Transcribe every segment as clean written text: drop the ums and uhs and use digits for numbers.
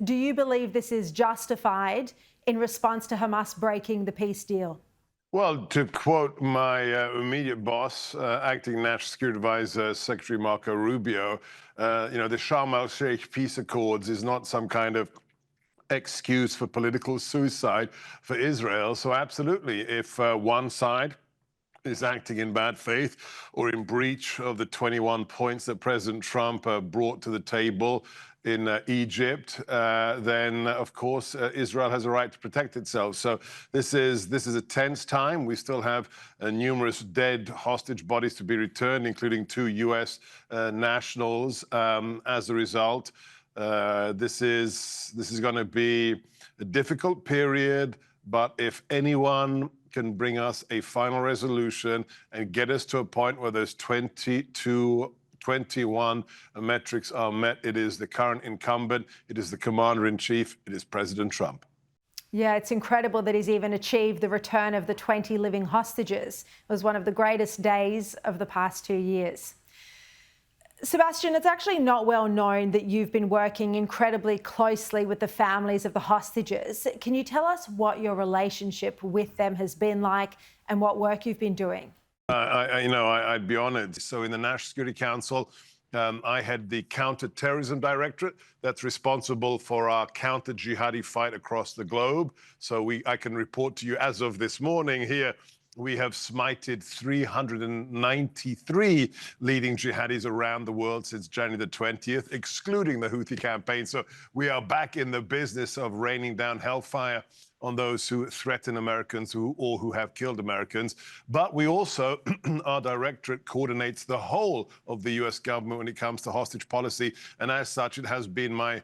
Do you believe this is justified in response to Hamas breaking the peace deal? Well, to quote my immediate boss, acting National Security Advisor, Secretary Marco Rubio, the Sharm el-Sheikh peace accords is not some kind of excuse for political suicide for Israel. So absolutely, if one side is acting in bad faith or in breach of the 21 points that President Trump brought to the table in Egypt, then of course Israel has a right to protect itself. So this is a tense time. We still have numerous dead hostage bodies to be returned, including 2 US nationals. As a result, this is going to be a difficult period. But if anyone can bring us a final resolution and get us to a point where those 21 metrics are met, it is the current incumbent, it is the commander-in-chief, it is President Trump. Yeah, it's incredible that he's even achieved the return of the 20 living hostages. It was one of the greatest days of the past 2 years. Sebastian, it's actually not well known that you've been working incredibly closely with the families of the hostages. Can you tell us what your relationship with them has been like and what work you've been doing? I'd be honored. So in the National Security Council, I had the Counter-Terrorism Directorate that's responsible for our counter-jihadi fight across the globe. So I can report to you as of this morning here, we have smited 393 leading jihadis around the world since January the 20th, excluding the Houthi campaign. So we are back in the business of raining down hellfire on those who threaten Americans or who have killed Americans. But we also, our directorate coordinates the whole of the US government when it comes to hostage policy. And as such, it has been my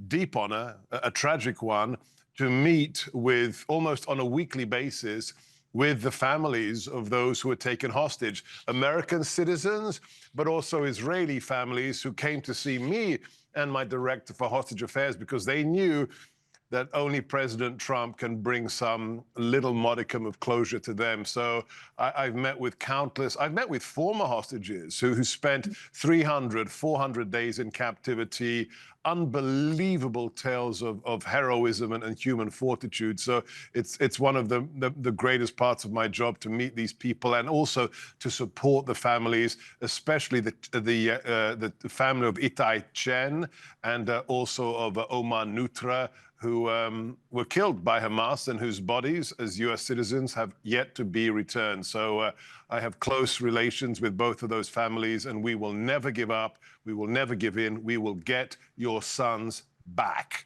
deep honor, a tragic one, to meet with almost on a weekly basis with the families of those who were taken hostage, American citizens, but also Israeli families who came to see me and my director for hostage affairs because they knew that only President Trump can bring some little modicum of closure to them. So I've met with former hostages who spent 300, 400 days in captivity, unbelievable tales of heroism and human fortitude. So it's one of the greatest parts of my job to meet these people and also to support the families, especially the family of Itai Chen and also of Omar Nutra, who were killed by Hamas and whose bodies, as US citizens, have yet to be returned. So I have close relations with both of those families, and we will never give up. We will never give in. We will get your sons back.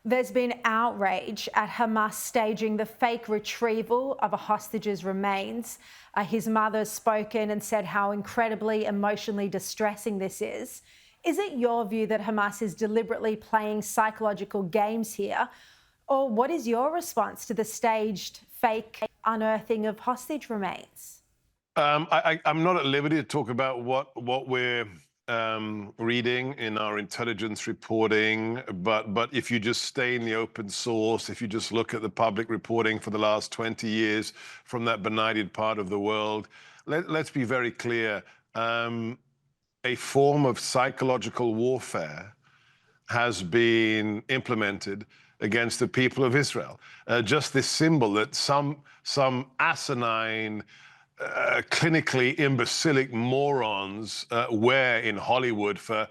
There's been outrage at Hamas staging the fake retrieval of a hostage's remains. His mother's spoken and said how incredibly emotionally distressing this is. Is it your view that Hamas is deliberately playing psychological games here? Or what is your response to the staged fake unearthing of hostage remains? I'm not at liberty to talk about what we're reading in our intelligence reporting, but if you just stay in the open source, if you just look at the public reporting for the last 20 years from that benighted part of the world, let's be very clear. A form of psychological warfare has been implemented against the people of Israel. Just this symbol that some asinine, clinically imbecilic morons wear in Hollywood for,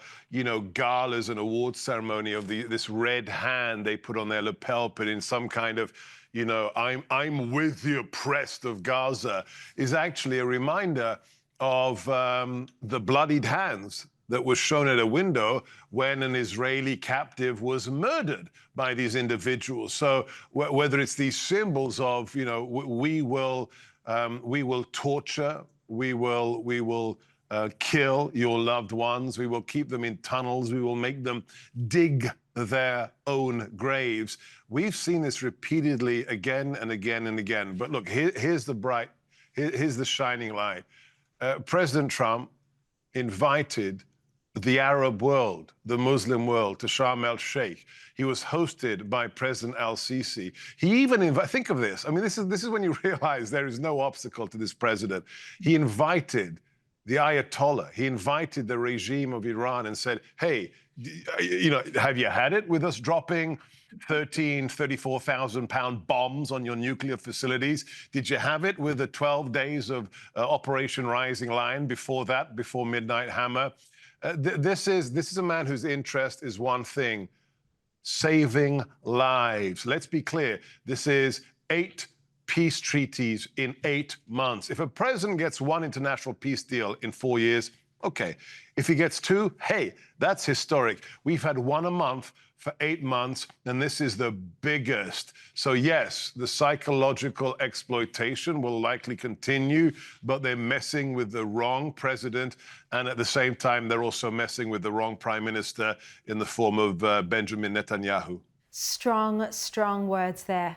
galas and award ceremony of this red hand they put on their lapel pin in some kind of, I'm with the oppressed of Gaza, is actually a reminder of the bloodied hands that was shown at a window when an Israeli captive was murdered by these individuals. So whether it's these symbols of, we will torture, we will kill your loved ones, we will keep them in tunnels, we will make them dig their own graves. We've seen this repeatedly again and again and again. But look, here's the shining light. President Trump invited the Arab world, the Muslim world, to Sharm el-Sheikh. He was hosted by President al-Sisi. He even think of this. I mean, this is when you realize there is no obstacle to this president. He invited the Ayatollah. He invited the regime of Iran and said, hey, have you had it with us dropping 34,000-pound bombs on your nuclear facilities? Did you have it with the 12 days of Operation Rising Lion before that, before Midnight Hammer? This is a man whose interest is one thing: saving lives. Let's be clear. This is 8 peace treaties in 8 months. If a president gets one international peace deal in 4 years, okay. If he gets 2, hey, that's historic. We've had one a month for 8 months, and this is the biggest. So yes, the psychological exploitation will likely continue, but they're messing with the wrong president, and at the same time, they're also messing with the wrong prime minister in the form of Benjamin Netanyahu. Strong, strong words there.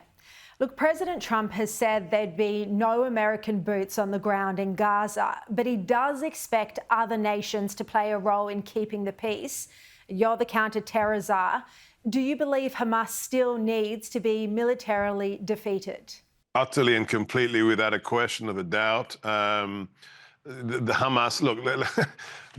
Look, President Trump has said there'd be no American boots on the ground in Gaza, but he does expect other nations to play a role in keeping the peace. You're the counter-terror czar. Do you believe Hamas still needs to be militarily defeated? Utterly and completely, without a question of a doubt. The Hamas, look,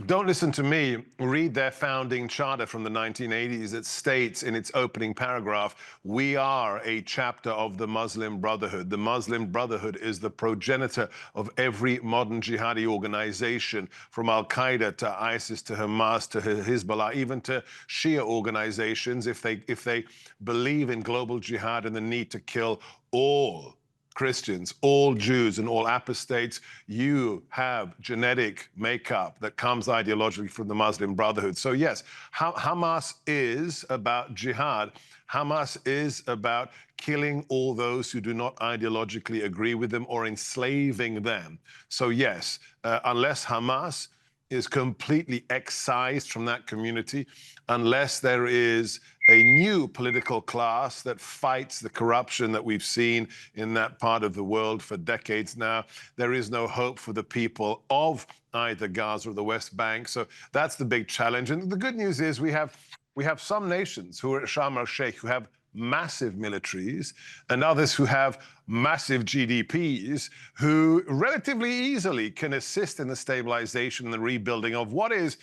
don't listen to me. Read their founding charter from the 1980s. It states in its opening paragraph, we are a chapter of the Muslim Brotherhood. The Muslim Brotherhood is the progenitor of every modern jihadi organization, from Al-Qaeda to ISIS to Hamas to Hezbollah, even to Shia organizations, if they believe in global jihad and the need to kill all Christians, all Jews, and all apostates. You have genetic makeup that comes ideologically from the Muslim Brotherhood. So yes, Hamas is about jihad. Hamas is about killing all those who do not ideologically agree with them or enslaving them. So yes, unless Hamas is completely excised from that community, unless there is a new political class that fights the corruption that we've seen in that part of the world for decades now, there is no hope for the people of either Gaza or the West Bank. So that's the big challenge. And the good news is we have some nations who are at Sharm el-Sheikh who have massive militaries, and others who have massive GDPs, who relatively easily can assist in the stabilization and the rebuilding of what is,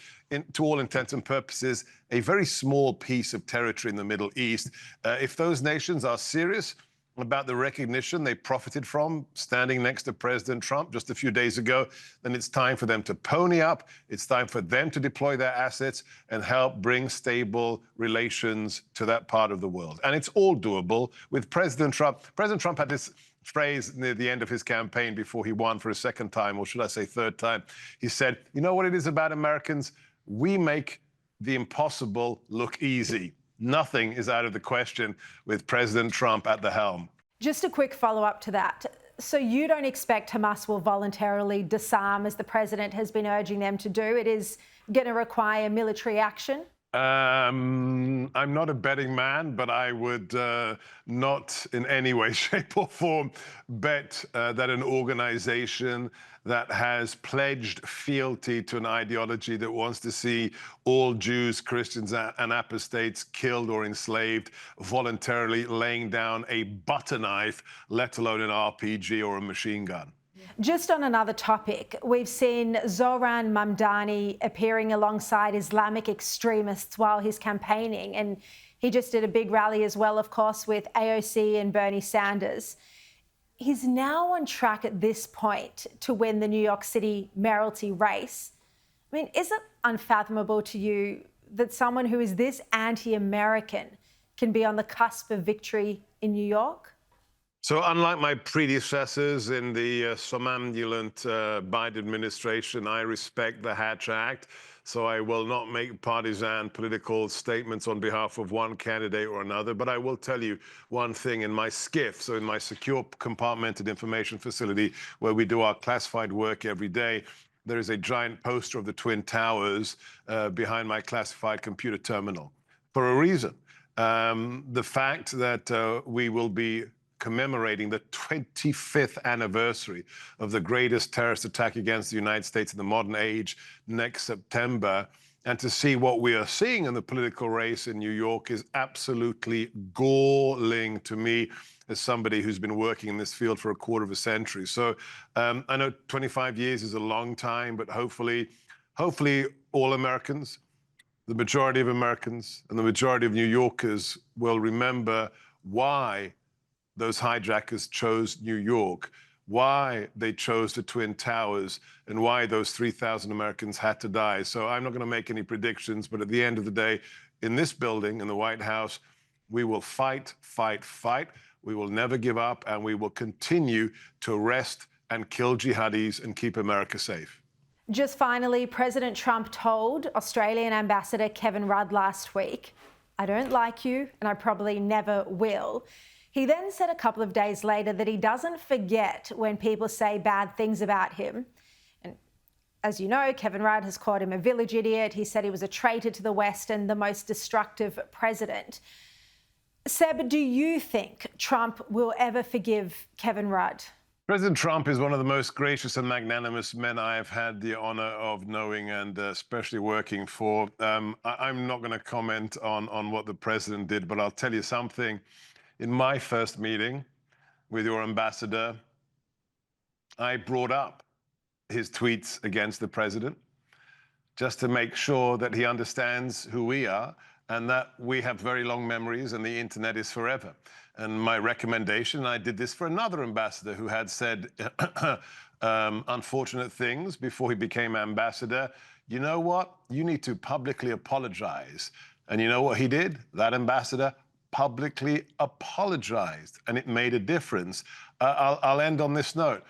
to all intents and purposes, a very small piece of territory in the Middle East. If those nations are serious about the recognition they profited from standing next to President Trump just a few days ago, then it's time for them to pony up. It's time for them to deploy their assets and help bring stable relations to that part of the world. And it's all doable with President Trump. President Trump had this phrase near the end of his campaign before he won for a second time, or should I say third time. He said, you know what it is about Americans? We make the impossible look easy. Nothing is out of the question with President Trump at the helm. Just a quick follow-up to that. So you don't expect Hamas will voluntarily disarm, as the president has been urging them to do? It is going to require military action? I'm not a betting man, but I would not in any way, shape or form bet that an organization that has pledged fealty to an ideology that wants to see all Jews, Christians, and apostates killed or enslaved, voluntarily laying down a butter knife, let alone an RPG or a machine gun. Just on another topic, we've seen Zoran Mamdani appearing alongside Islamic extremists while he's campaigning, and he just did a big rally as well, of course, with AOC and Bernie Sanders. He's now on track at this point to win the New York City mayoralty race. I mean, is it unfathomable to you that someone who is this anti-American can be on the cusp of victory in New York? So unlike my predecessors in the somnambulant Biden administration, I respect the Hatch Act. So I will not make partisan political statements on behalf of one candidate or another. But I will tell you one thing: in my SCIF, so in my secure compartmented information facility where we do our classified work every day, there is a giant poster of the Twin Towers behind my classified computer terminal for a reason. The fact that we will be commemorating the 25th anniversary of the greatest terrorist attack against the United States in the modern age next September. And to see what we are seeing in the political race in New York is absolutely galling to me as somebody who's been working in this field for a quarter of a century. So I know 25 years is a long time, but hopefully all Americans, the majority of Americans and the majority of New Yorkers will remember why those hijackers chose New York, why they chose the Twin Towers, and why those 3,000 Americans had to die. So I'm not going to make any predictions, but at the end of the day, in this building, in the White House, we will fight, fight, fight. We will never give up, and we will continue to arrest and kill jihadis and keep America safe. Just finally, President Trump told Australian Ambassador Kevin Rudd last week, "I don't like you and I probably never will." He then said a couple of days later that he doesn't forget when people say bad things about him. And as you know, Kevin Rudd has called him a village idiot. He said he was a traitor to the West and the most destructive president. Seb, do you think Trump will ever forgive Kevin Rudd? President Trump is one of the most gracious and magnanimous men I have had the honor of knowing and especially working for. I'm not going to comment on what the president did, but I'll tell you something. In my first meeting with your ambassador, I brought up his tweets against the president just to make sure that he understands who we are and that we have very long memories and the internet is forever. And my recommendation, I did this for another ambassador who had said unfortunate things before he became ambassador. You know what? You need to publicly apologize. And you know what he did? That ambassador publicly apologized, and it made a difference. I'll end on this note.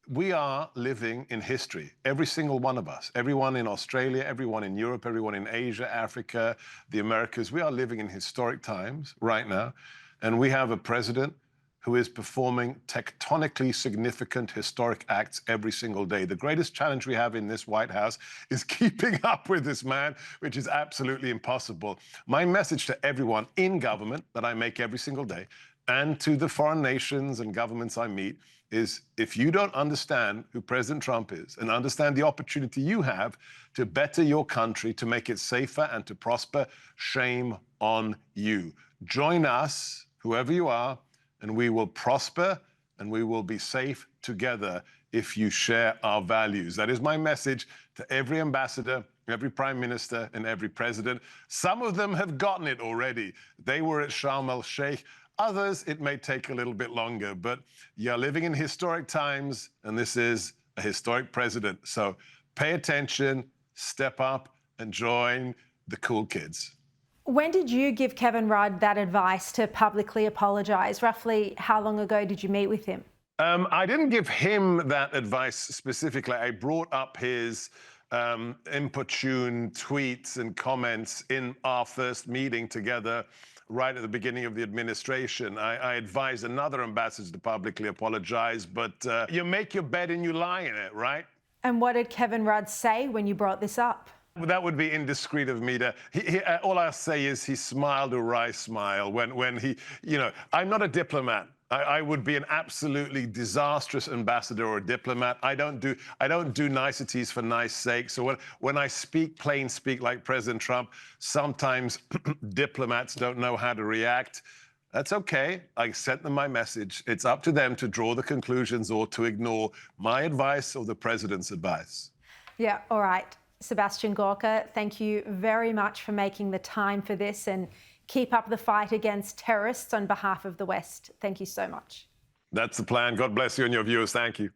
We are living in history, every single one of us, everyone in Australia, everyone in Europe, everyone in Asia, Africa, the Americas. We are living in historic times right now, and we have a president who is performing tectonically significant historic acts every single day. The greatest challenge we have in this White House is keeping up with this man, which is absolutely impossible. My message to everyone in government that I make every single day, and to the foreign nations and governments I meet, is if you don't understand who President Trump is and understand the opportunity you have to better your country, to make it safer and to prosper, shame on you. Join us, whoever you are, and we will prosper and we will be safe together if you share our values. That is my message to every ambassador, every prime minister, and every president. Some of them have gotten it already. They were at Sharm el-Sheikh. Others, it may take a little bit longer, but you're living in historic times, and this is a historic president. So pay attention, step up, and join the cool kids. When did you give Kevin Rudd that advice to publicly apologise? Roughly how long ago did you meet with him? I didn't give him that advice specifically. I brought up his importune tweets and comments in our first meeting together right at the beginning of the administration. I advised another ambassador to publicly apologize, but you make your bed and you lie in it, right? And what did Kevin Rudd say when you brought this up? That would be indiscreet of me to, all I'll say is he smiled a wry smile when he, I'm not a diplomat. I would be an absolutely disastrous ambassador or a diplomat. I don't do niceties for nice sake. So when I speak plain speak like President Trump, sometimes diplomats don't know how to react. That's okay. I sent them my message. It's up to them to draw the conclusions or to ignore my advice or the president's advice. Yeah, all right. Sebastian Gorka, thank you very much for making the time for this, and keep up the fight against terrorists on behalf of the West. Thank you so much. That's the plan. God bless you and your viewers. Thank you.